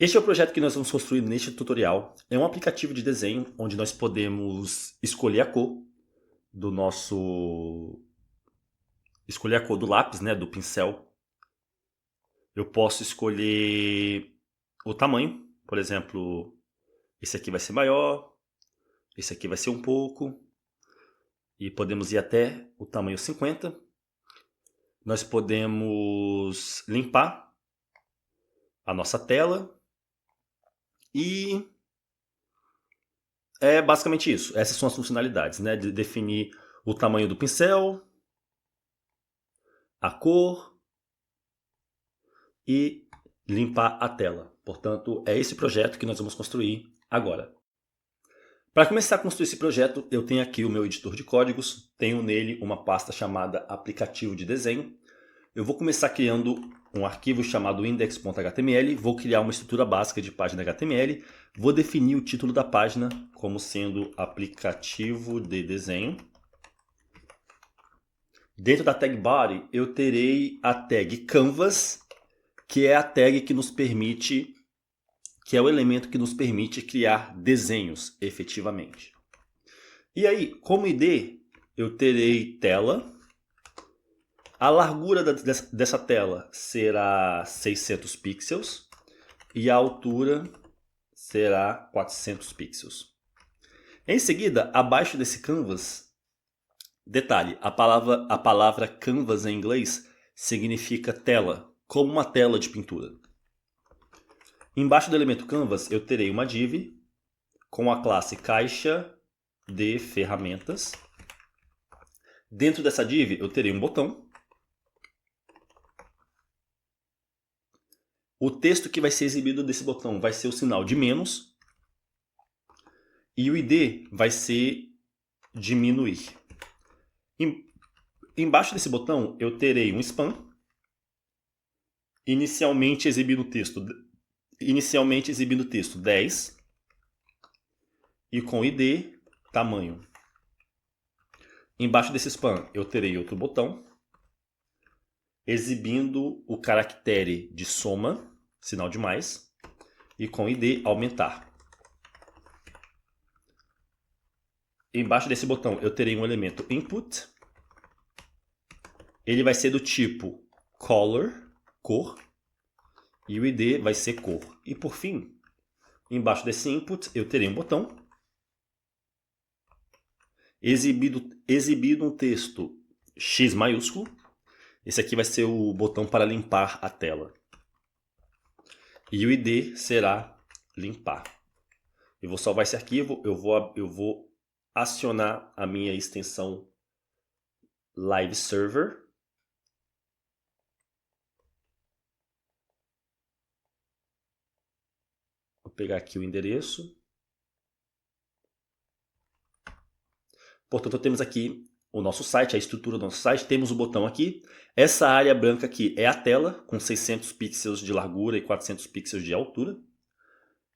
Este é o projeto que nós vamos construir neste tutorial. É um aplicativo de desenho onde nós podemos escolher a cor do nosso... escolher a cor do lápis, né, do pincel. Eu posso escolher o tamanho, por exemplo, esse aqui vai ser maior, esse aqui vai ser um pouco, e podemos ir até o tamanho 50. Nós podemos limpar a nossa tela e é basicamente isso. Essas são as funcionalidades, né? De definir o tamanho do pincel, a cor e limpar a tela. Portanto, é esse projeto que nós vamos construir agora. Para começar a construir esse projeto, eu tenho aqui o meu editor de códigos, tenho nele uma pasta chamada aplicativo de desenho. Eu vou começar criando um arquivo chamado index.html, vou criar uma estrutura básica de página HTML, vou definir o título da página como sendo aplicativo de desenho. Dentro da tag body eu terei a tag canvas, que é a tag que nos permite, que é o elemento que nos permite criar desenhos efetivamente. E aí, como ID, eu terei tela. A largura dessa tela será 600 pixels e a altura será 400 pixels. Em seguida, abaixo desse canvas, detalhe, a palavra canvas em inglês significa tela, como uma tela de pintura. Embaixo do elemento canvas eu terei uma div com a classe caixa de ferramentas. Dentro dessa div eu terei um botão. O texto que vai ser exibido desse botão vai ser o sinal de menos. E o ID vai ser diminuir. Embaixo desse botão eu terei um span. Inicialmente exibindo o texto 10. E com ID tamanho. Embaixo desse span eu terei outro botão. Exibindo o caractere de soma, sinal de mais, e com ID aumentar. Embaixo desse botão eu terei um elemento input. Ele vai ser do tipo color, cor, e o ID vai ser cor. E por fim, embaixo desse input eu terei um botão. Exibido um texto X maiúsculo. Esse aqui vai ser o botão para limpar a tela. E o ID será limpar. Eu vou salvar esse arquivo, eu vou acionar a minha extensão Live Server. Vou pegar aqui o endereço. Portanto, temos aqui o nosso site, a estrutura do nosso site. Temos o botão aqui. Essa área branca aqui é a tela, com 600 pixels de largura e 400 pixels de altura.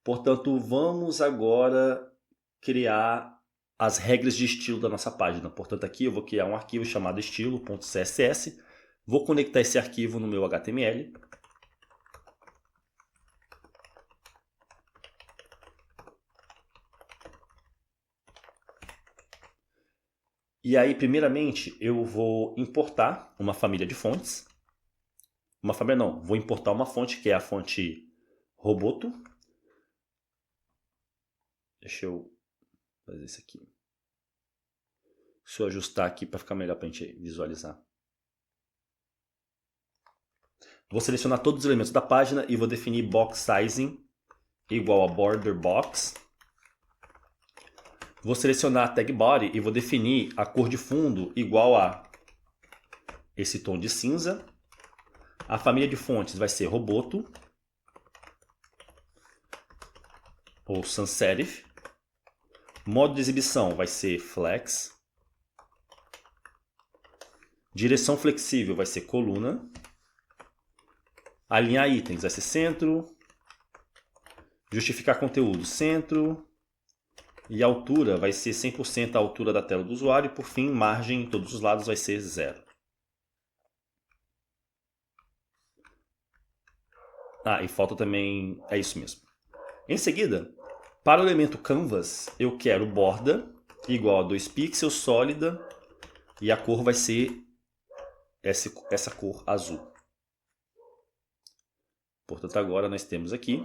Portanto, vamos agora criar as regras de estilo da nossa página. Portanto, aqui eu vou criar um arquivo chamado estilo.css. Vou conectar esse arquivo no meu HTML. E aí, primeiramente, eu vou importar uma família de fontes. Uma família não, vou importar uma fonte, que é a fonte Roboto. Deixa eu fazer isso aqui. Deixa eu ajustar aqui para ficar melhor para a gente visualizar. Vou selecionar todos os elementos da página e vou definir box sizing igual a border box. Vou selecionar a tag body e vou definir a cor de fundo igual a esse tom de cinza. A família de fontes vai ser Roboto ou sans serif. Modo de exibição vai ser flex. Direção flexível vai ser coluna. Alinhar itens vai ser centro. Justificar conteúdo, centro. E a altura vai ser 100% a altura da tela do usuário. E por fim, margem em todos os lados vai ser 0. Ah, e falta também... É isso mesmo. Em seguida, para o elemento canvas, eu quero borda igual a 2 pixels sólida e a cor vai ser essa cor azul. Portanto, agora nós temos aqui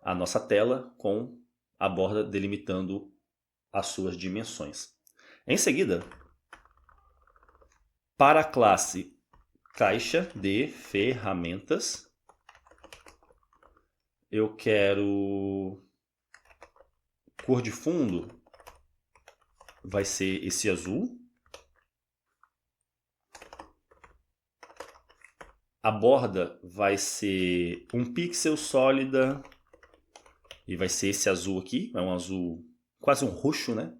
a nossa tela com a borda delimitando as suas dimensões. Em seguida, para a classe caixa de ferramentas, eu quero cor de fundo, vai ser esse azul. A borda vai ser 1 pixel sólida e vai ser esse azul aqui, é um azul quase um roxo, né?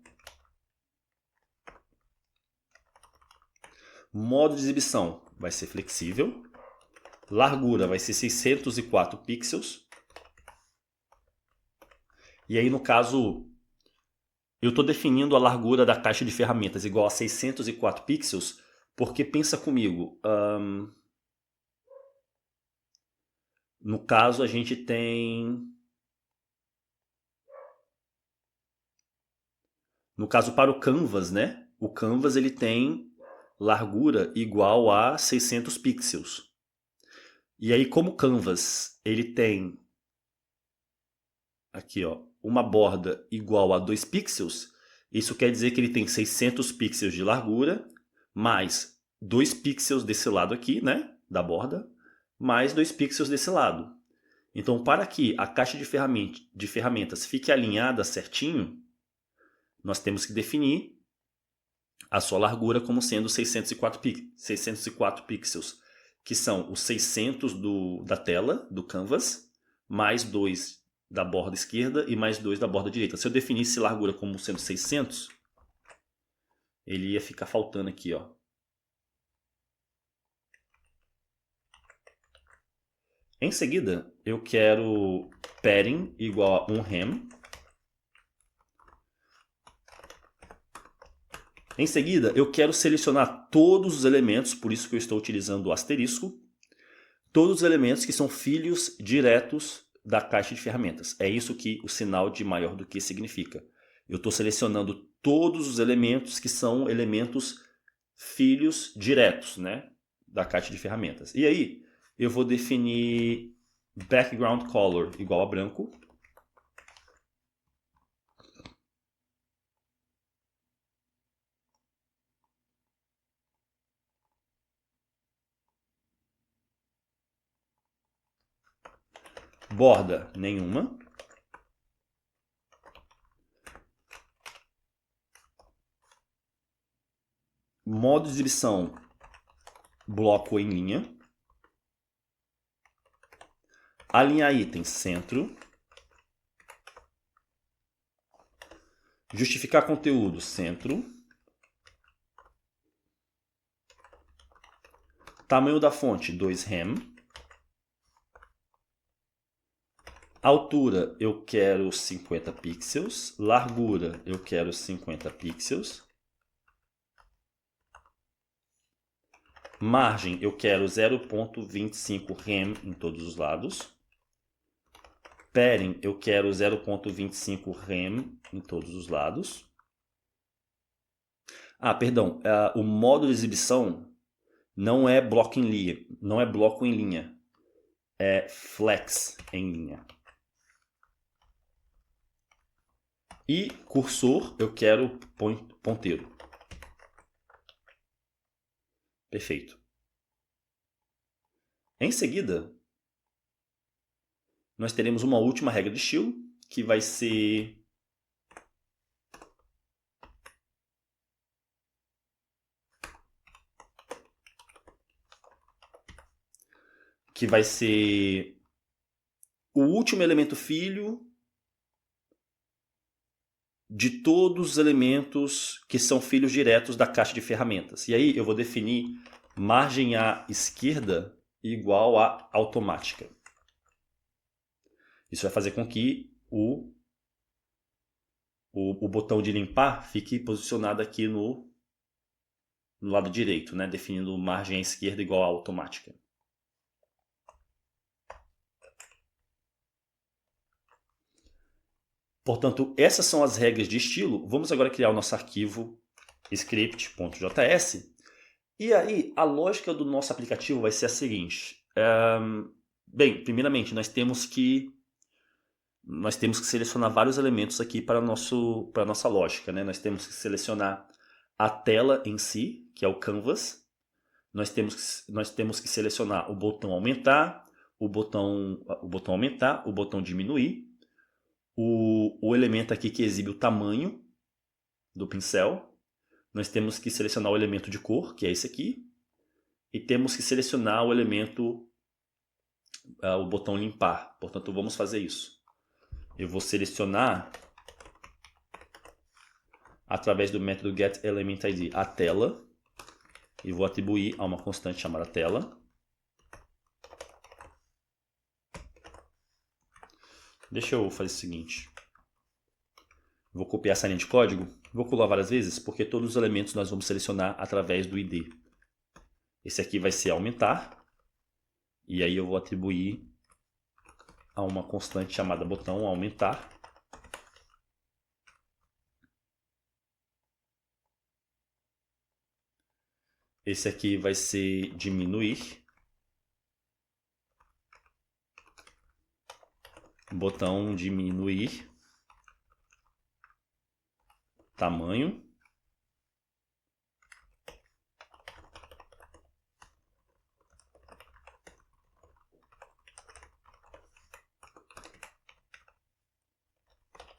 Modo de exibição vai ser flexível. Largura vai ser 604 pixels. E aí, no caso, eu estou definindo a largura da caixa de ferramentas igual a 604 pixels, porque pensa comigo, no caso a gente tem... No caso para o canvas, né? O canvas ele tem largura igual a 600 pixels. E aí, como o canvas ele tem aqui, ó, uma borda igual a 2 pixels, isso quer dizer que ele tem 600 pixels de largura, mais 2 pixels desse lado aqui, né, da borda, mais 2 pixels desse lado. Então, para que a caixa de ferramentas fique alinhada certinho, nós temos que definir a sua largura como sendo 604 pixels, que são os 600 da tela, do canvas, mais 2 da borda esquerda e mais 2 da borda direita. Se eu definisse largura como sendo 600, ele ia ficar faltando aqui, ó. Em seguida, eu quero padding igual a 1 rem. Em seguida, eu quero selecionar todos os elementos, por isso que eu estou utilizando o asterisco, todos os elementos que são filhos diretos da caixa de ferramentas. É isso que o sinal de maior do que significa. Eu estou selecionando todos os elementos que são elementos filhos diretos, né, da caixa de ferramentas. E aí, eu vou definir background color igual a branco. Borda nenhuma. Modo de exibição, bloco em linha. Alinhar item, centro. Justificar conteúdo, centro. Tamanho da fonte, 2 rem. Altura, eu quero 50 pixels. Largura, eu quero 50 pixels. Margem, eu quero 0.25 rem em todos os lados. Padding, eu quero 0.25 rem em todos os lados. Ah, perdão, o modo de exibição não é bloco em linha, é flex em linha. E cursor, eu quero ponteiro. Perfeito. Em seguida, nós teremos uma última regra de estilo, que vai ser o último elemento filho de todos os elementos que são filhos diretos da caixa de ferramentas. E aí eu vou definir margem à esquerda igual a automática. Isso vai fazer com que o botão de limpar fique posicionado aqui no lado direito, né? Definindo margem à esquerda igual a automática. Portanto, essas são as regras de estilo. Vamos agora criar o nosso arquivo script.js. E aí, a lógica do nosso aplicativo vai ser a seguinte. Bem, primeiramente, nós temos que selecionar vários elementos aqui para a nossa lógica, né? Nós temos que selecionar a tela em si, que é o canvas. Nós temos que selecionar o botão aumentar, o botão aumentar, o botão diminuir, o elemento aqui que exibe o tamanho do pincel. Nós temos que selecionar o elemento de cor, que é esse aqui. E temos que selecionar o elemento, o botão limpar. Portanto, vamos fazer isso. Eu vou selecionar, através do método getElementID, a tela. E vou atribuir a uma constante chamada tela. Deixa eu fazer o seguinte. Vou copiar essa linha de código. Vou colar várias vezes, porque todos os elementos nós vamos selecionar através do ID. Esse aqui vai ser aumentar. E aí eu vou atribuir a uma constante chamada botão aumentar. Esse aqui vai ser diminuir. Botão diminuir. Tamanho.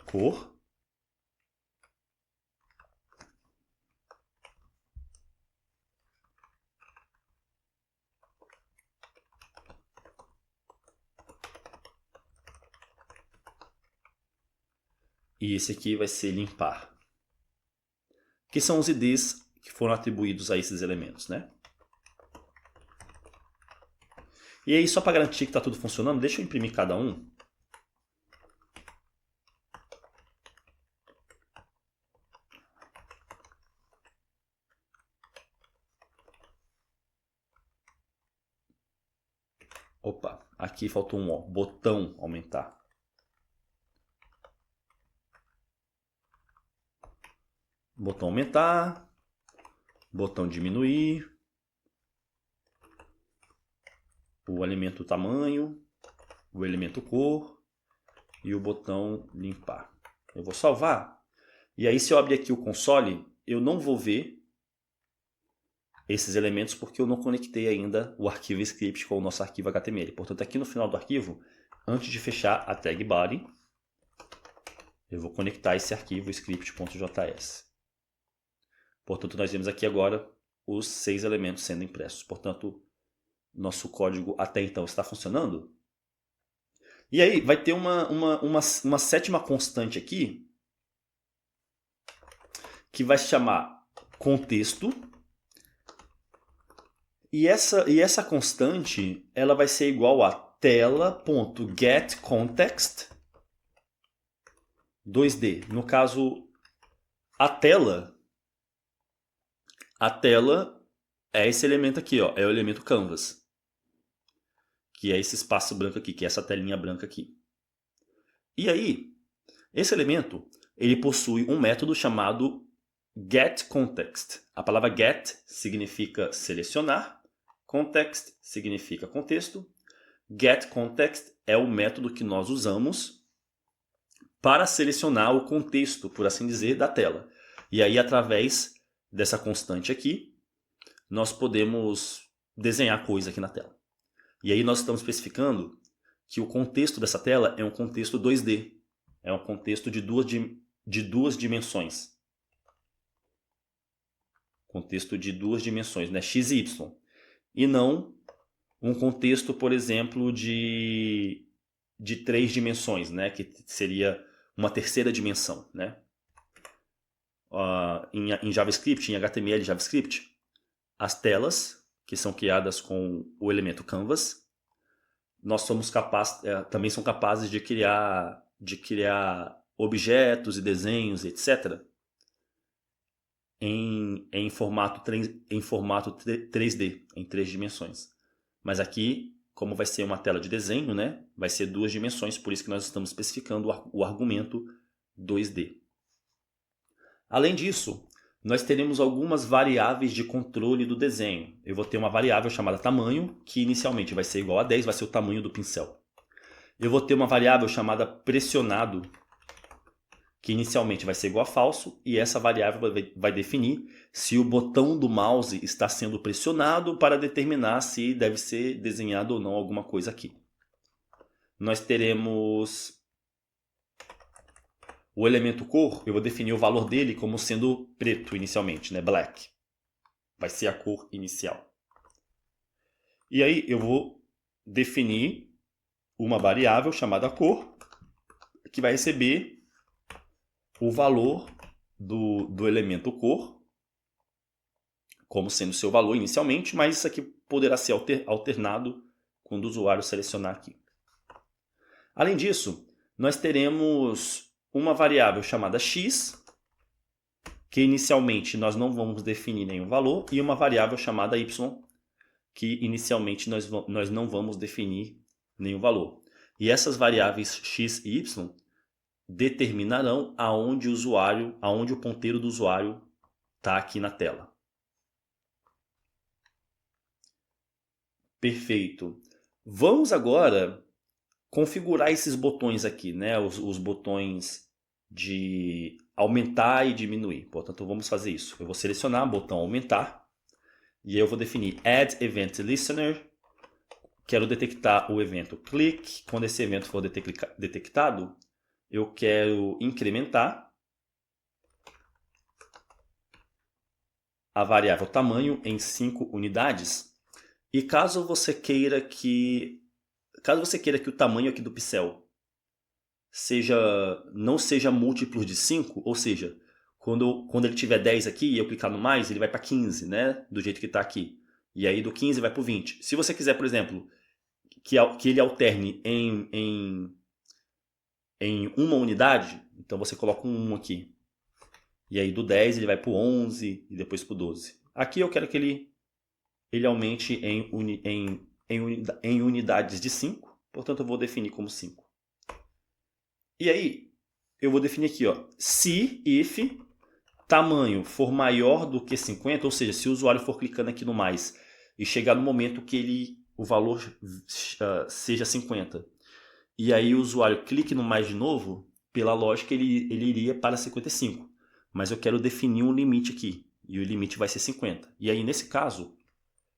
Cor. E esse aqui vai ser limpar. Que são os IDs que foram atribuídos a esses elementos, né? E aí, só para garantir que está tudo funcionando, deixa eu imprimir cada um. Opa, aqui faltou um O, botão aumentar. Botão aumentar, botão diminuir, o elemento tamanho, o elemento cor e o botão limpar. Eu vou salvar. E aí, se eu abrir aqui o console, eu não vou ver esses elementos porque eu não conectei ainda o arquivo script com o nosso arquivo HTML. Portanto, aqui no final do arquivo, antes de fechar a tag body, eu vou conectar esse arquivo script.js. Portanto, nós vemos aqui agora os 6 elementos sendo impressos. Portanto, nosso código até então está funcionando. E aí vai ter uma sétima constante aqui, que vai se chamar contexto. E essa constante ela vai ser igual a tela.getContext 2D. No caso, a tela é esse elemento aqui, ó, é o elemento canvas, que é esse espaço branco aqui, que é essa telinha branca aqui. E aí, esse elemento ele possui um método chamado getContext. A palavra get significa selecionar, context significa contexto. GetContext é o método que nós usamos para selecionar o contexto, por assim dizer, da tela. E aí, através dessa constante aqui, nós podemos desenhar coisa aqui na tela. E aí nós estamos especificando que o contexto dessa tela é um contexto 2D. É um contexto de duas dimensões. Contexto de duas dimensões, né? X e Y. E não um contexto, por exemplo, de 3 dimensões, né? Que seria uma terceira dimensão, né? Em JavaScript, em HTML e JavaScript, as telas, que são criadas com o elemento canvas, nós somos também são capazes de criar objetos e desenhos, etc. em formato 3D, em 3 dimensões. Mas aqui, como vai ser uma tela de desenho, né, vai ser 2 dimensões, por isso que nós estamos especificando o argumento 2D. Além disso, nós teremos algumas variáveis de controle do desenho. Eu vou ter uma variável chamada tamanho, que inicialmente vai ser igual a 10, vai ser o tamanho do pincel. Eu vou ter uma variável chamada pressionado, que inicialmente vai ser igual a falso, e essa variável vai definir se o botão do mouse está sendo pressionado para determinar se deve ser desenhado ou não alguma coisa aqui. Nós teremos o elemento cor, eu vou definir o valor dele como sendo preto inicialmente, né? Black. Vai ser a cor inicial. E aí eu vou definir uma variável chamada cor, que vai receber o valor do elemento cor, como sendo seu valor inicialmente, mas isso aqui poderá ser alternado quando o usuário selecionar aqui. Além disso, nós teremos uma variável chamada x, que inicialmente nós não vamos definir nenhum valor, e uma variável chamada y, que inicialmente nós não vamos definir nenhum valor. E essas variáveis x e y determinarão aonde o ponteiro do usuário está aqui na tela. Perfeito. Vamos agora configurar esses botões aqui, né? Os botões de aumentar e diminuir. Portanto, vamos fazer isso. Eu vou selecionar o botão aumentar e aí eu vou definir Add Event Listener. Quero detectar o evento click. Quando esse evento for detectado, eu quero incrementar a variável tamanho em 5 unidades. E caso você queira que o tamanho aqui do pincel não seja múltiplos de 5, ou seja, quando ele tiver 10 aqui e eu clicar no mais, ele vai para 15, né? Do jeito que está aqui. E aí do 15 vai para o 20. Se você quiser, por exemplo, que ele alterne em uma unidade, então você coloca um 1 aqui. E aí do 10 ele vai para o 11 e depois para o 12. Aqui eu quero que ele aumente em unidades de 5, portanto eu vou definir como 5. E aí eu vou definir aqui, ó, se if tamanho for maior do que 50, ou seja, se o usuário for clicando aqui no mais e chegar no momento que o valor seja 50, e aí o usuário clique no mais de novo, pela lógica ele iria para 55. Mas eu quero definir um limite aqui, e o limite vai ser 50. E aí nesse caso,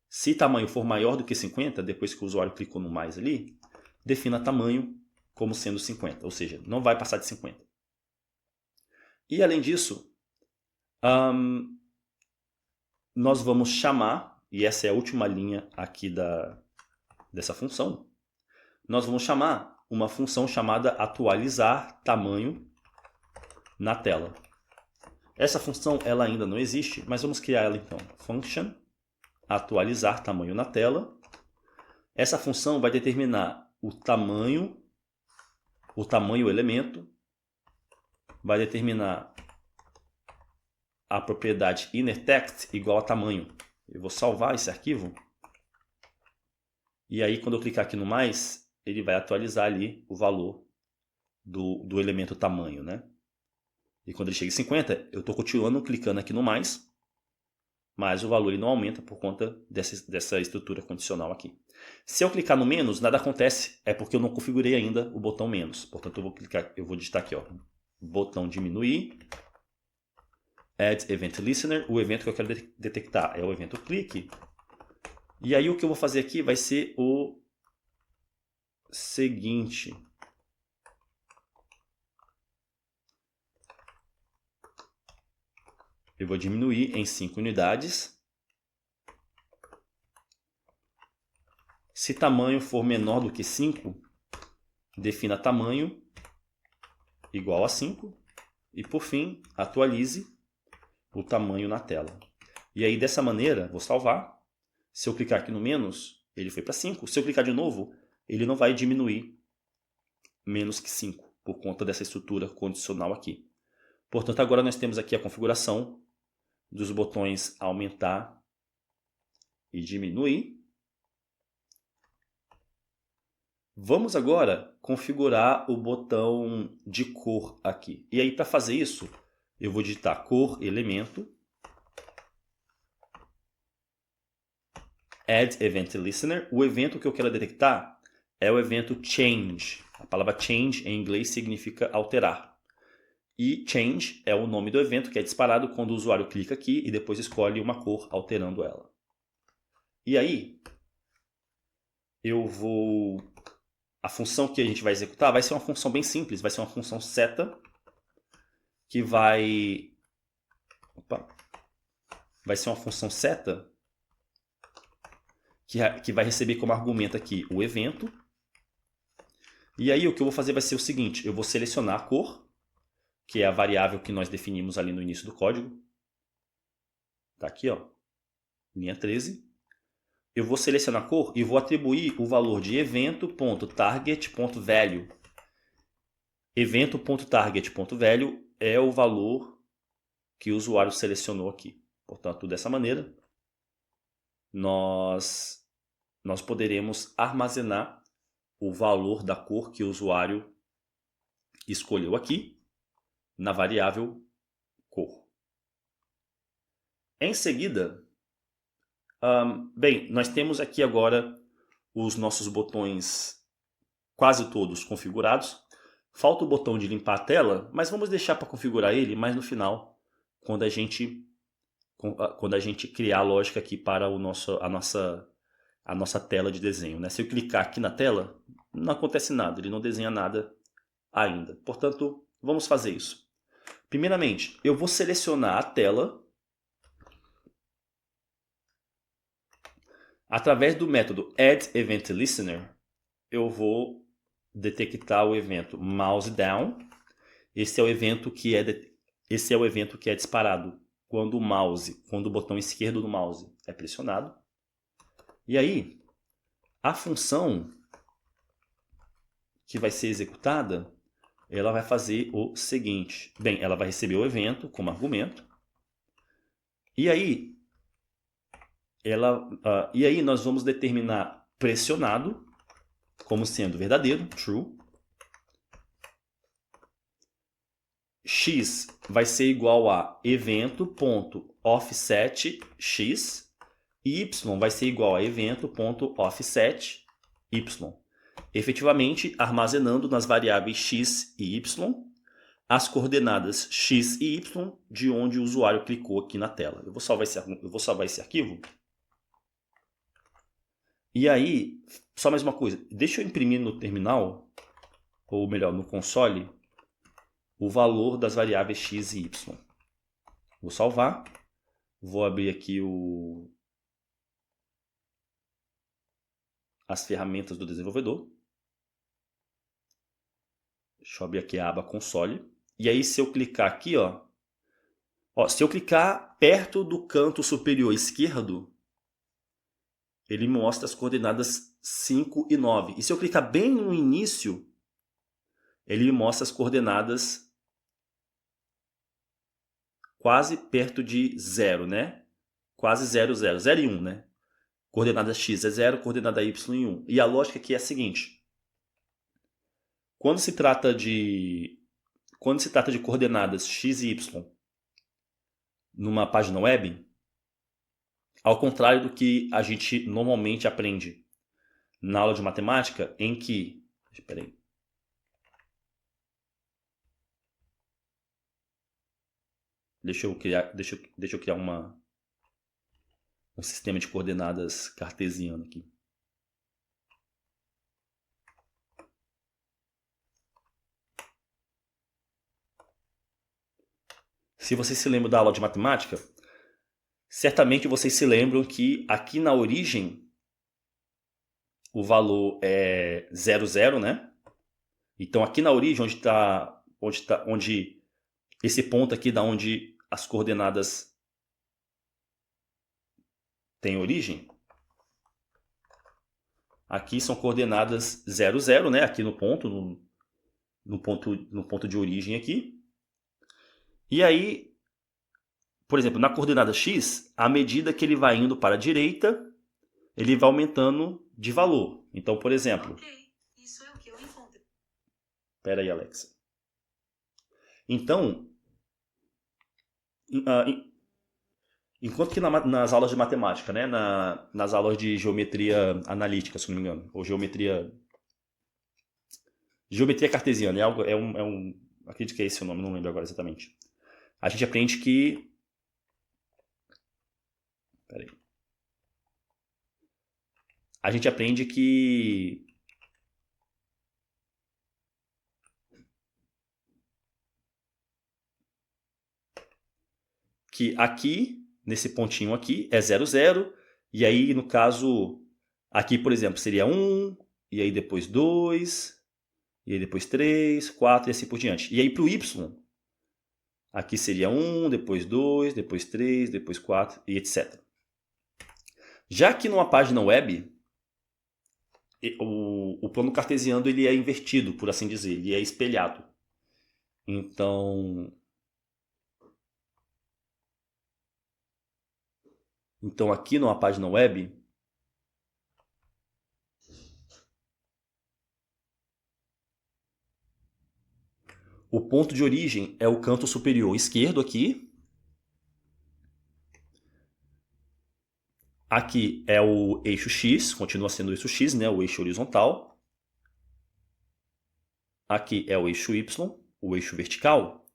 se tamanho for maior do que 50, depois que o usuário clicou no mais ali, defina tamanho como sendo 50, ou seja, não vai passar de 50. E além disso, nós vamos chamar, e essa é a última linha aqui dessa função, nós vamos chamar uma função chamada atualizar tamanho na tela. Essa função ela ainda não existe, mas vamos criar ela então. Function atualizar tamanho na tela. Essa função vai determinar o tamanho elemento, vai determinar a propriedade innerText igual a tamanho. Eu vou salvar esse arquivo. E aí quando eu clicar aqui no mais, ele vai atualizar ali o valor do elemento tamanho, né? E quando ele chega em 50, eu estou continuando clicando aqui no mais, mas o valor ele não aumenta por conta dessa estrutura condicional aqui. Se eu clicar no menos, nada acontece, é porque eu não configurei ainda o botão menos. Portanto, eu vou digitar aqui, ó, botão diminuir, Add Event Listener, o evento que eu quero detectar é o evento clique. E aí o que eu vou fazer aqui vai ser o seguinte. Eu vou diminuir em 5 unidades. Se tamanho for menor do que 5, defina tamanho igual a 5. E por fim, atualize o tamanho na tela. E aí dessa maneira, vou salvar. Se eu clicar aqui no menos, ele foi para 5. Se eu clicar de novo, ele não vai diminuir menos que 5, por conta dessa estrutura condicional aqui. Portanto, agora nós temos aqui a configuração dos botões aumentar e diminuir. Vamos agora configurar o botão de cor aqui. E aí, para fazer isso, eu vou digitar cor elemento, add event listener. O evento que eu quero detectar é o evento change. A palavra change em inglês significa alterar. E change é o nome do evento que é disparado quando o usuário clica aqui e depois escolhe uma cor alterando ela. E aí, a função que a gente vai executar vai ser uma função bem simples, vai ser uma função seta que vai ser uma função seta que vai receber como argumento aqui o evento. E aí o que eu vou fazer vai ser o seguinte, eu vou selecionar a cor, que é a variável que nós definimos ali no início do código. Tá aqui, ó, linha 13. Eu vou selecionar a cor e vou atribuir o valor de evento.target.value. Evento.target.value é o valor que o usuário selecionou aqui. Portanto, dessa maneira, nós poderemos armazenar o valor da cor que o usuário escolheu aqui na variável cor. Em seguida, bem, nós temos aqui agora os nossos botões quase todos configurados. Falta o botão de limpar a tela, mas vamos deixar para configurar ele mais no final, quando a gente criar a lógica aqui para a nossa tela de desenho, né? Se eu clicar aqui na tela, não acontece nada, ele não desenha nada ainda. Portanto, vamos fazer isso. Primeiramente, eu vou selecionar a tela através do método addEventListener. Eu vou detectar o evento mouse down. Esse é o evento que é disparado quando o botão esquerdo do mouse é pressionado. E aí, a função que vai ser executada, ela vai fazer o seguinte. Bem, ela vai receber o evento como argumento. E aí, nós vamos determinar pressionado como sendo verdadeiro, true. X vai ser igual a evento.offsetx e y vai ser igual a evento.offsetY. Efetivamente, armazenando nas variáveis x e y as coordenadas x e y de onde o usuário clicou aqui na tela. Eu vou salvar esse arquivo. E aí, só mais uma coisa. Deixa eu imprimir no terminal, ou melhor, no console, o valor das variáveis x e y. Vou salvar. Vou abrir aqui as ferramentas do desenvolvedor. Deixa eu abrir aqui a aba console. E aí, se eu clicar aqui, se eu clicar perto do canto superior esquerdo, ele mostra as coordenadas 5 e 9. E se eu clicar bem no início, ele me mostra as coordenadas quase perto de 0, né? Quase 0, 0. 0 e 1, né? Coordenada x é 0, coordenada y é 1. E a lógica aqui é a seguinte. Quando se trata de coordenadas x e y numa página web, ao contrário do que a gente normalmente aprende na aula de matemática, em que... Espera aí. Deixa eu criar um sistema de coordenadas cartesiano aqui. Se vocês se lembram da aula de matemática, certamente vocês se lembram que aqui na origem o valor é 0, 0, né? Então aqui na origem, onde esse ponto aqui da onde as coordenadas têm origem, aqui são coordenadas 0, 0, né? Aqui no ponto de origem aqui. E aí, por exemplo, na coordenada x, à medida que ele vai indo para a direita, ele vai aumentando de valor. Então, por exemplo... Ok, isso é o que eu encontro. Espera aí, Alexa. Então, enquanto que nas aulas de matemática, né, nas aulas de geometria analítica, se não me engano, ou geometria cartesiana, acredito que é esse o nome, não lembro agora exatamente. A gente aprende que... Pera aí. A gente aprende que aqui, nesse pontinho aqui, é 0, 0. E aí, no caso, aqui, por exemplo, seria 1, e aí depois 2, e aí depois 3, 4 e assim por diante. E aí para o y, aqui seria 1, depois 2, depois 3, depois 4 e etc. Já que numa página web, o plano cartesiano ele é invertido, por assim dizer, ele é espelhado. Então aqui numa página web, o ponto de origem é o canto superior esquerdo aqui. Aqui é o eixo X, continua sendo o eixo X, né, o eixo horizontal. Aqui é o eixo Y, o eixo vertical.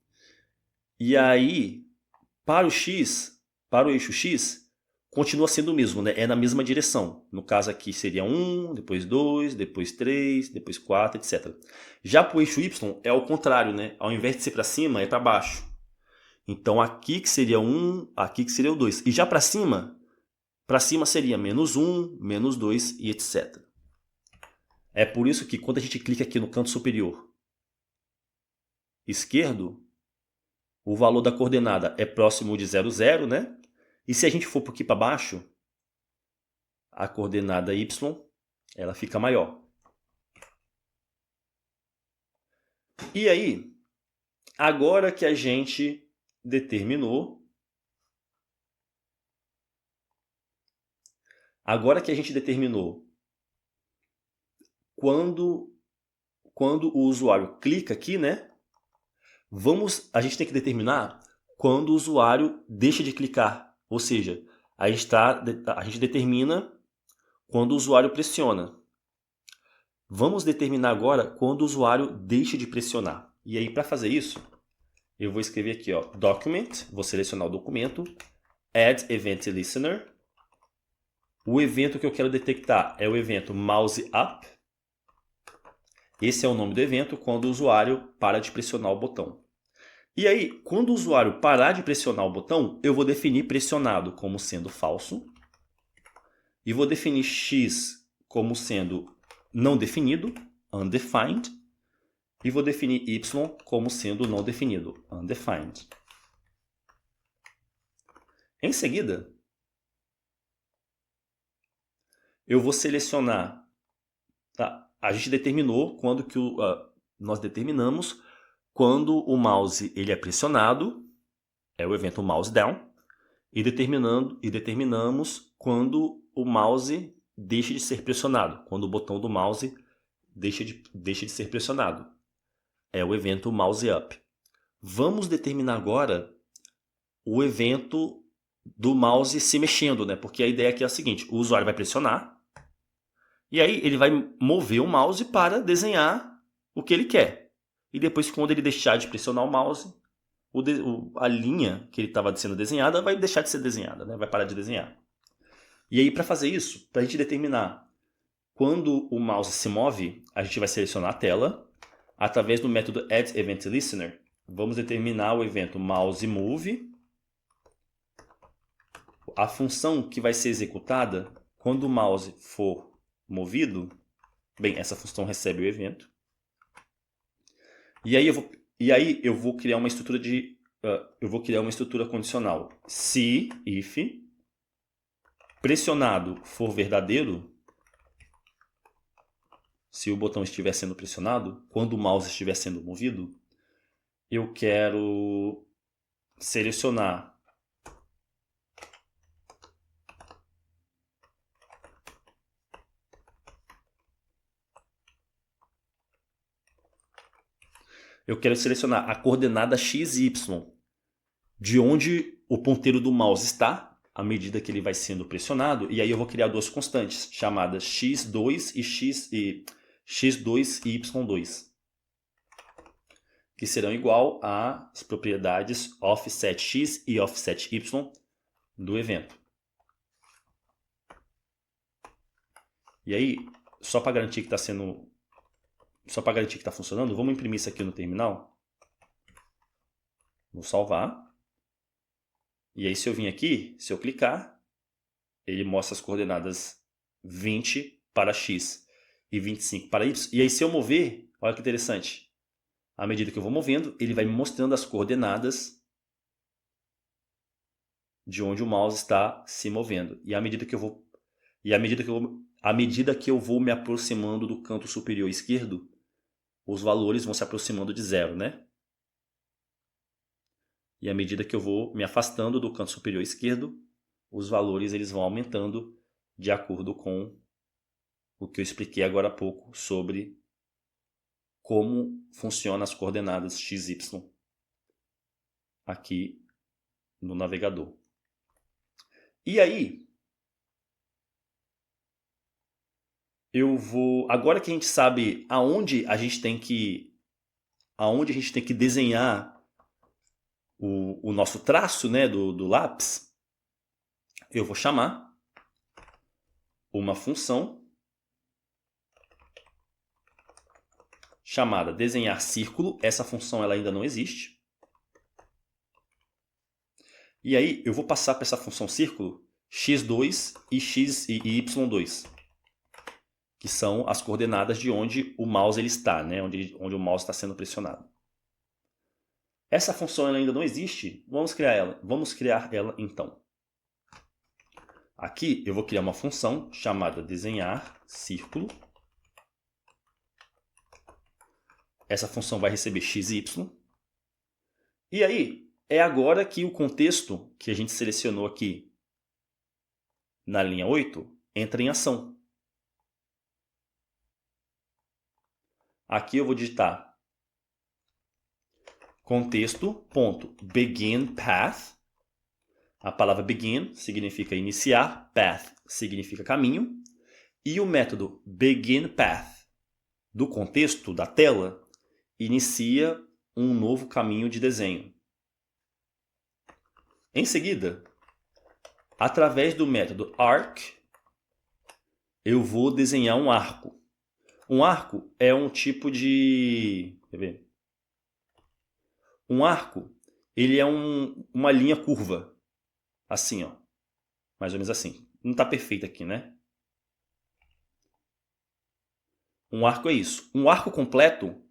E aí, para o eixo X, continua sendo o mesmo, né? É na mesma direção. No caso aqui seria 1, depois 2, depois 3, depois 4, etc. Já para o eixo Y é o contrário, né? Ao invés de ser para cima, é para baixo. Então aqui que seria 1, aqui que seria o 2. E já para cima seria menos 1, menos 2 e etc. É por isso que quando a gente clica aqui no canto superior esquerdo, o valor da coordenada é próximo de 0, 0, né? E se a gente for por aqui para baixo, a coordenada y ela fica maior. E aí, agora que a gente determinou, quando o usuário clica aqui, né? A gente tem que determinar quando o usuário deixa de clicar. Ou seja, a gente determina quando o usuário pressiona. Vamos determinar agora quando o usuário deixa de pressionar. E aí, para fazer isso, eu vou escrever aqui, ó, Document, vou selecionar o documento, Add Event Listener. O evento que eu quero detectar é o evento Mouse Up. Esse é o nome do evento quando o usuário para de pressionar o botão. E aí, quando o usuário parar de pressionar o botão, eu vou definir pressionado como sendo falso. E vou definir X como sendo não definido, undefined. E vou definir Y como sendo não definido, undefined. Em seguida, eu vou selecionar. Tá? A gente determinou nós determinamos quando o mouse ele é pressionado, é o evento mouse down, e determinamos quando o mouse deixa de ser pressionado, quando o botão do mouse deixa de ser pressionado, é o evento mouse up. Vamos determinar agora o evento do mouse se mexendo, né? Porque a ideia aqui é a seguinte: o usuário vai pressionar e aí ele vai mover o mouse para desenhar o que ele quer. E depois, quando ele deixar de pressionar o mouse, a linha que ele estava sendo desenhada vai deixar de ser desenhada, né? Vai parar de desenhar. E aí, para fazer isso, para a gente determinar quando o mouse se move, a gente vai selecionar a tela. Através do método Add Event Listener, vamos determinar o evento mouse move. A função que vai ser executada quando o mouse for movido, bem, essa função recebe o evento. E aí eu vou criar uma estrutura condicional. Se if pressionado for verdadeiro, se o botão estiver sendo pressionado, quando o mouse estiver sendo movido, eu quero selecionar Eu quero selecionar a coordenada x e y, de onde o ponteiro do mouse está, à medida que ele vai sendo pressionado, e aí eu vou criar duas constantes, chamadas x2 e x2 e y2, que serão igual às propriedades offset x e offset y do evento. E aí, só para garantir que está funcionando, vamos imprimir isso aqui no terminal. Vou salvar. E aí, se eu vir aqui, se eu clicar, ele mostra as coordenadas 20 para x e 25 para y. E aí, se eu mover, olha que interessante. À medida que eu vou movendo, ele vai me mostrando as coordenadas de onde o mouse está se movendo. E à medida que eu vou me aproximando do canto superior esquerdo, os valores vão se aproximando de zero, né? E à medida que eu vou me afastando do canto superior esquerdo, os valores eles vão aumentando de acordo com o que eu expliquei agora há pouco sobre como funcionam as coordenadas x, y aqui no navegador. E aí, agora que a gente sabe aonde a gente tem que desenhar o nosso traço, né, do lápis, eu vou chamar uma função chamada desenhar círculo. Essa função ela ainda não existe. E aí eu vou passar para essa função círculo x2 e y2, que são as coordenadas de onde o mouse ele está, né, onde o mouse está sendo pressionado. Essa função ela ainda não existe, vamos criar ela então. Aqui eu vou criar uma função chamada desenhar círculo. Essa função vai receber x e y. E aí, é agora que o contexto que a gente selecionou aqui na linha 8 entra em ação. Aqui eu vou digitar contexto.beginPath. A palavra begin significa iniciar, path significa caminho. E o método beginPath do contexto da tela inicia um novo caminho de desenho. Em seguida, através do método arc, eu vou desenhar um arco. Um arco é um tipo de... Quer ver? Um arco, ele é uma linha curva. Assim, ó. Mais ou menos assim. Não está perfeito aqui, né? Um arco é isso. Um arco completo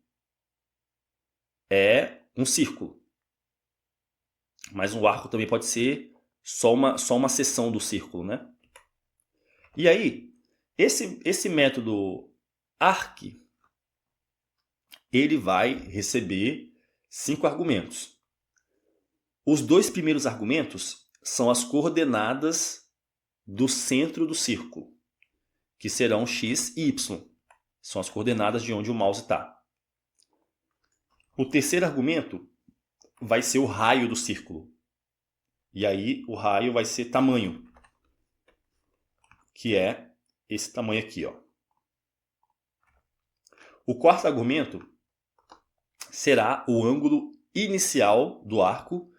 é um círculo. Mas um arco também pode ser só uma seção do círculo, né? E aí, esse método arc, ele vai receber 5 argumentos. Os 2 primeiros argumentos são as coordenadas do centro do círculo, que serão x e y. São as coordenadas de onde o mouse está. O terceiro argumento vai ser o raio do círculo. E aí o raio vai ser tamanho, que é esse tamanho aqui, ó. O quarto argumento será o ângulo inicial do arco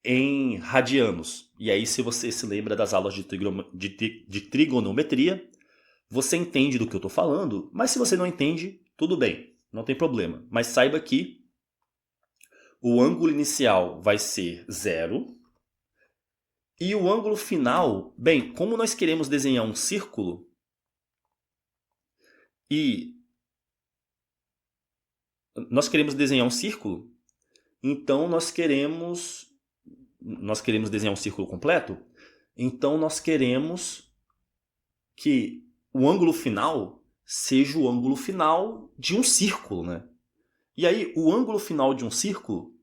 em radianos. E aí, se você se lembra das aulas de trigonometria, você entende do que eu estou falando, mas se você não entende, tudo bem, não tem problema. Mas saiba que o ângulo inicial vai ser 0 e o ângulo final, bem, como nós queremos desenhar um círculo então nós queremos desenhar um círculo completo, então nós queremos que o ângulo final seja o ângulo final de um círculo, né? E aí, o ângulo final de um círculo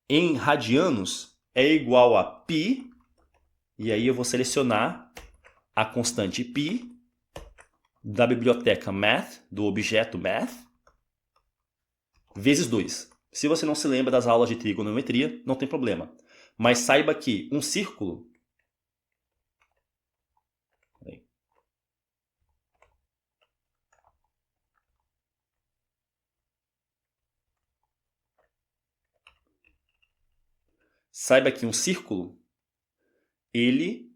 em radianos é igual a π, e aí eu vou selecionar a constante π da biblioteca math, do objeto math, vezes 2. Se você não se lembra das aulas de trigonometria, não tem problema. Mas saiba que um círculo... Saiba que um círculo, ele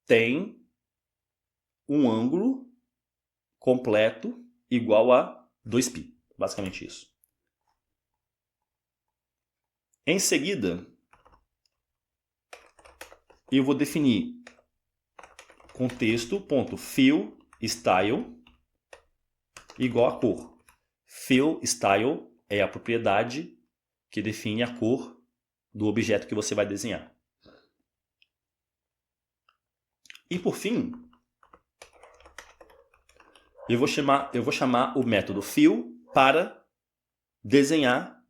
tem um ângulo completo igual a 2π. Basicamente isso. Em seguida, eu vou definir contexto.fill style igual a cor. Fill style é a propriedade que define a cor do objeto que você vai desenhar. E por fim, eu vou chamar o método fill para desenhar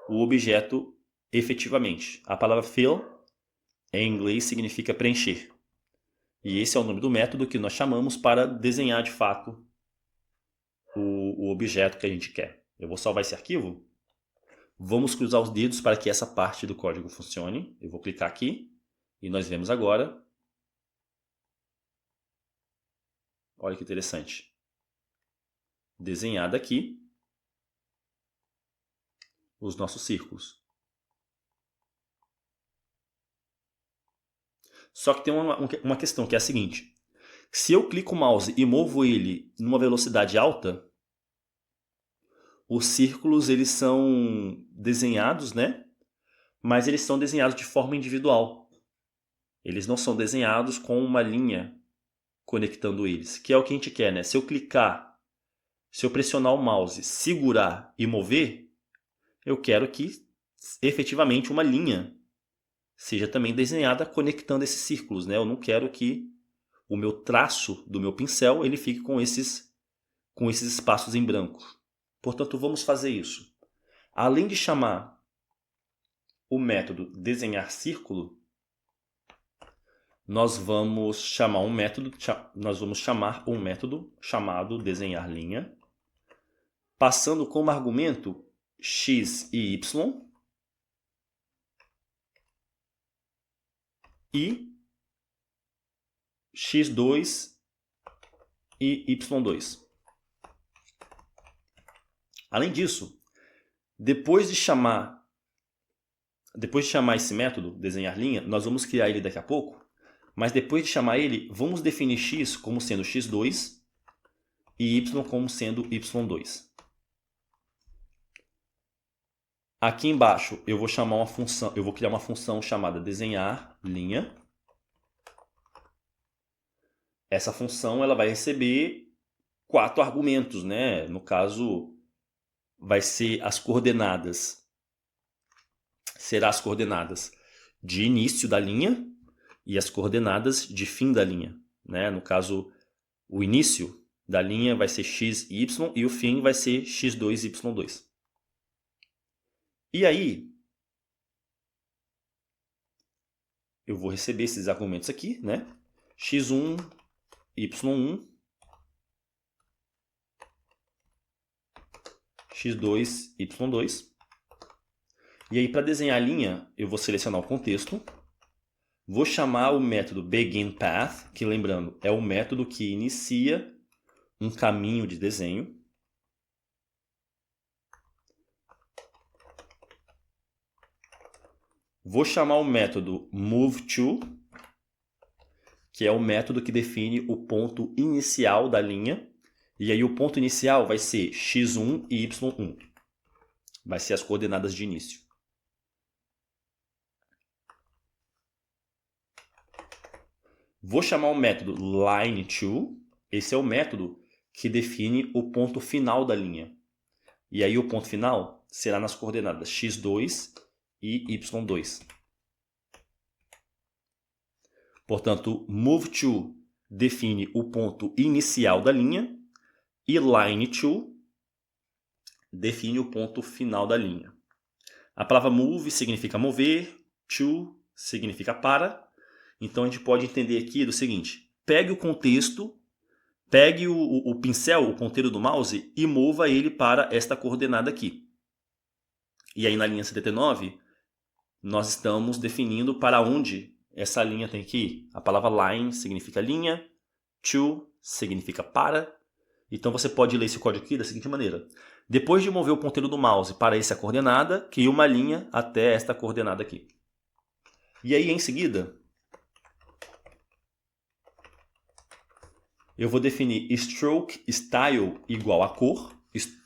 o objeto efetivamente. A palavra fill em inglês significa preencher. E esse é o nome do método que nós chamamos para desenhar de fato o objeto que a gente quer. Eu vou salvar esse arquivo. Vamos cruzar os dedos para que essa parte do código funcione. Eu vou clicar aqui e nós vemos agora. Olha que interessante. Desenhado aqui os nossos círculos. Só que tem uma questão que é a seguinte. Se eu clico o mouse e movo ele numa velocidade alta, os círculos eles são desenhados, né? Mas eles são desenhados de forma individual. Eles não são desenhados com uma linha conectando eles, que é o que a gente quer, né? Se eu clicar, se eu pressionar o mouse, segurar e mover, eu quero que efetivamente uma linha seja também desenhada conectando esses círculos, né? Eu não quero que o meu traço do meu pincel ele fique com esses espaços em branco. Portanto, vamos fazer isso. Além de chamar o método desenhar círculo, nós vamos chamar um método chamado desenhar linha, passando como argumento x e y e x2 e y2. Além disso, depois de chamar esse método, desenhar linha, nós vamos criar ele daqui a pouco, mas depois de chamar ele, vamos definir x como sendo x2 e y como sendo y2. Aqui embaixo eu vou criar uma função chamada desenhar linha. Essa função ela vai receber 4 argumentos, né? No caso, vai ser as coordenadas. Será as coordenadas de início da linha e as coordenadas de fim da linha, né? No caso, o início da linha vai ser x e y e o fim vai ser x2 e y2. E aí, eu vou receber esses argumentos aqui, né? x1, y1, x2, y2. E aí, para desenhar a linha, eu vou selecionar o contexto. Vou chamar o método beginPath, que lembrando, é o método que inicia um caminho de desenho. Vou chamar o método moveTo, que é o método que define o ponto inicial da linha. E aí o ponto inicial vai ser x1 e y1. Vai ser as coordenadas de início. Vou chamar o método lineTo. Esse é o método que define o ponto final da linha. E aí o ponto final será nas coordenadas x2 e y2. Portanto, moveTo define o ponto inicial da linha e lineTo define o ponto final da linha. A palavra move significa mover, to significa para. Então a gente pode entender aqui do seguinte: pegue o contexto, pegue o pincel, o ponteiro do mouse, e mova ele para esta coordenada aqui. E aí na linha 79, nós estamos definindo para onde essa linha tem que ir. A palavra line significa linha, to significa para. Então você pode ler esse código aqui da seguinte maneira. Depois de mover o ponteiro do mouse para essa coordenada, crie uma linha até esta coordenada aqui. E aí em seguida, eu vou definir stroke style igual a cor.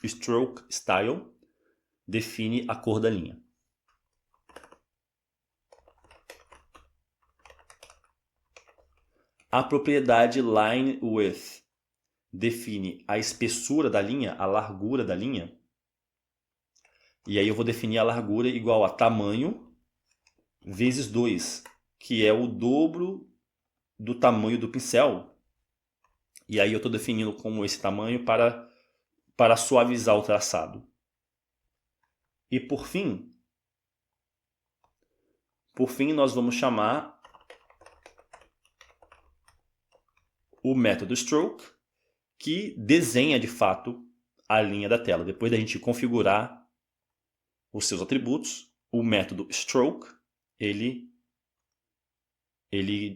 Stroke style define a cor da linha. A propriedade line width define a espessura da linha, a largura da linha. E aí eu vou definir a largura igual a tamanho vezes 2, que é o dobro do tamanho do pincel. E aí eu estou definindo como esse tamanho para suavizar o traçado. E por fim nós vamos chamar o método stroke, que desenha de fato a linha da tela. Depois da gente configurar os seus atributos, o método stroke, ele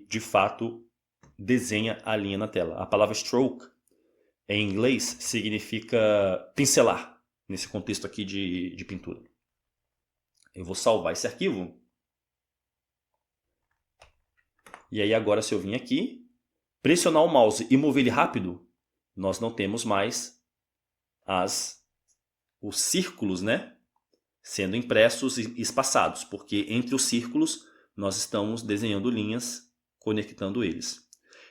de fato desenha a linha na tela. A palavra stroke, em inglês, significa pincelar, nesse contexto aqui de pintura. Eu vou salvar esse arquivo. E aí agora, se eu vim aqui, pressionar o mouse e mover ele rápido, nós não temos mais os círculos, né, sendo impressos e espaçados, porque entre os círculos nós estamos desenhando linhas, conectando eles.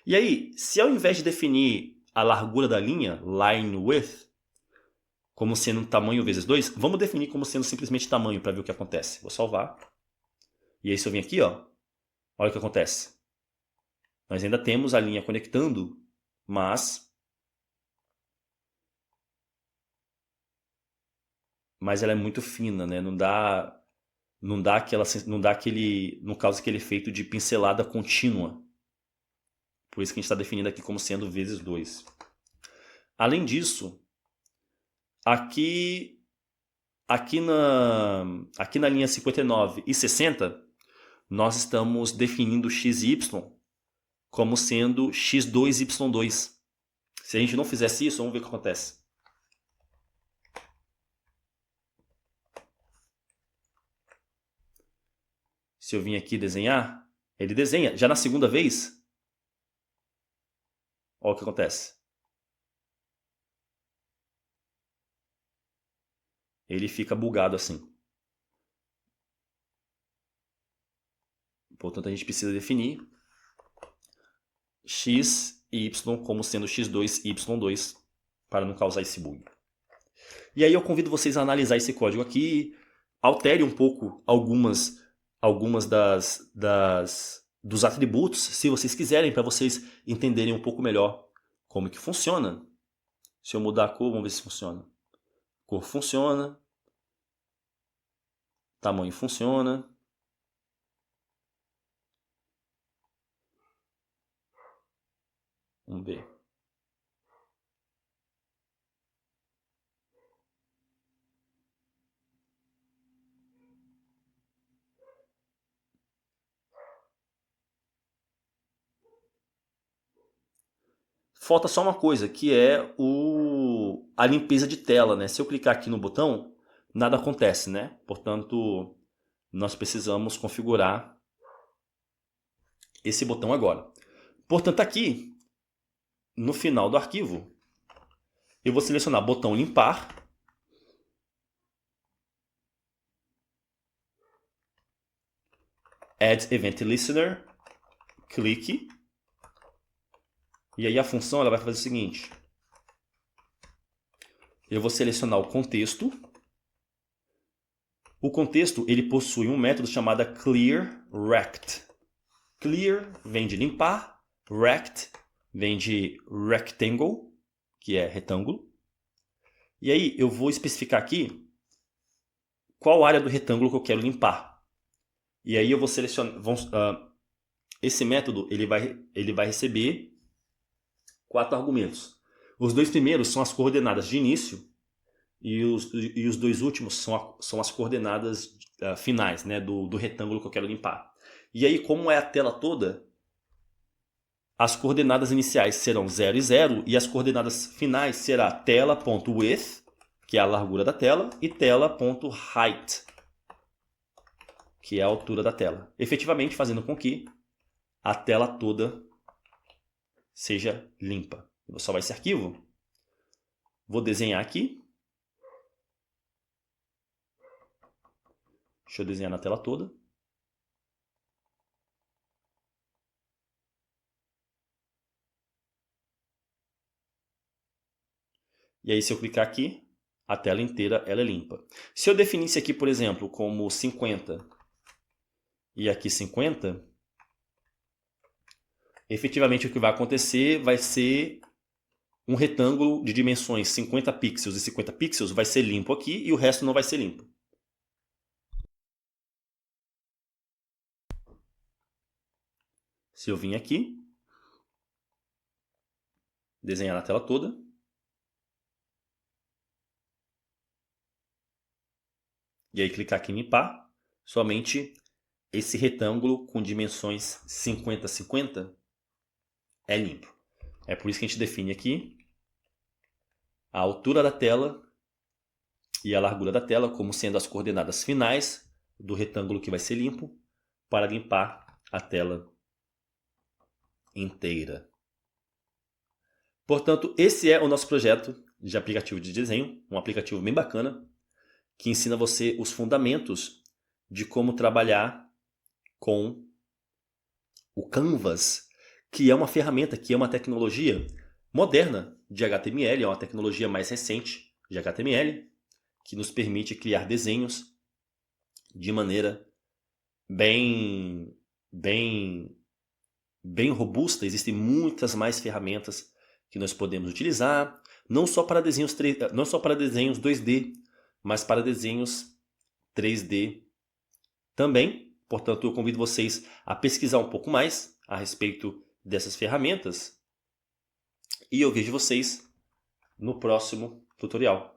E aí, se ao invés de definir a largura da linha, line width, como sendo tamanho vezes 2, vamos definir como sendo simplesmente tamanho para ver o que acontece. Vou salvar. E aí se eu vim aqui, ó, olha o que acontece. Nós ainda temos a linha conectando, mas ela é muito fina, né? Não dá aquele, no caso, aquele efeito de pincelada contínua. Por isso que a gente está definindo aqui como sendo vezes 2. Além disso, aqui na linha 59 e 60, nós estamos definindo x e y como sendo x2 e y2. Se a gente não fizesse isso, vamos ver o que acontece. Se eu vim aqui desenhar, ele desenha. Já na segunda vez, olha o que acontece. Ele fica bugado assim. Portanto, a gente precisa definir x e y como sendo x2 e y2 para não causar esse bug. E aí eu convido vocês a analisar esse código aqui, altere um pouco algumas dos atributos, se vocês quiserem, para vocês entenderem um pouco melhor como que funciona. Se eu mudar a cor, vamos ver se funciona. Cor funciona. Tamanho funciona. Vamos ver. Falta só uma coisa, que é a limpeza de tela, né? Se eu clicar aqui no botão, nada acontece, né? Portanto, nós precisamos configurar esse botão agora. Portanto, aqui, no final do arquivo, eu vou selecionar botão limpar. Add Event Listener. Clique. E aí a função ela vai fazer o seguinte. Eu vou selecionar o contexto. O contexto ele possui um método chamado clearRect. Clear vem de limpar. Rect vem de rectangle, que é retângulo. E aí eu vou especificar aqui qual área do retângulo que eu quero limpar. E aí eu vou selecionar... esse método ele vai receber 4 argumentos. Os 2 primeiros são as coordenadas de início e os 2 últimos são as coordenadas finais, né, do retângulo que eu quero limpar. E aí, como é a tela toda, as coordenadas iniciais serão 0 e 0 e as coordenadas finais será tela.width, que é a largura da tela, e tela.height, que é a altura da tela. Efetivamente fazendo com que a tela toda seja limpa. Vou salvar esse arquivo. Vou desenhar aqui. Deixa eu desenhar na tela toda. E aí, se eu clicar aqui, a tela inteira ela é limpa. Se eu definisse aqui, por exemplo, como 50 e aqui 50, efetivamente o que vai acontecer vai ser um retângulo de dimensões 50 pixels e 50 pixels vai ser limpo aqui e o resto não vai ser limpo. Se eu vim aqui, desenhar na tela toda, e aí clicar aqui em limpar, somente esse retângulo com dimensões 50-50 é limpo. É por isso que a gente define aqui a altura da tela e a largura da tela como sendo as coordenadas finais do retângulo que vai ser limpo para limpar a tela inteira. Portanto, esse é o nosso projeto de aplicativo de desenho, um aplicativo bem bacana, que ensina você os fundamentos de como trabalhar com o Canvas, que é uma ferramenta, que é uma tecnologia moderna de HTML, é uma tecnologia mais recente de HTML, que nos permite criar desenhos de maneira bem robusta. Existem muitas mais ferramentas que nós podemos utilizar, não só para desenhos 2D, mas para desenhos 3D também. Portanto, eu convido vocês a pesquisar um pouco mais a respeito dessas ferramentas e eu vejo vocês no próximo tutorial.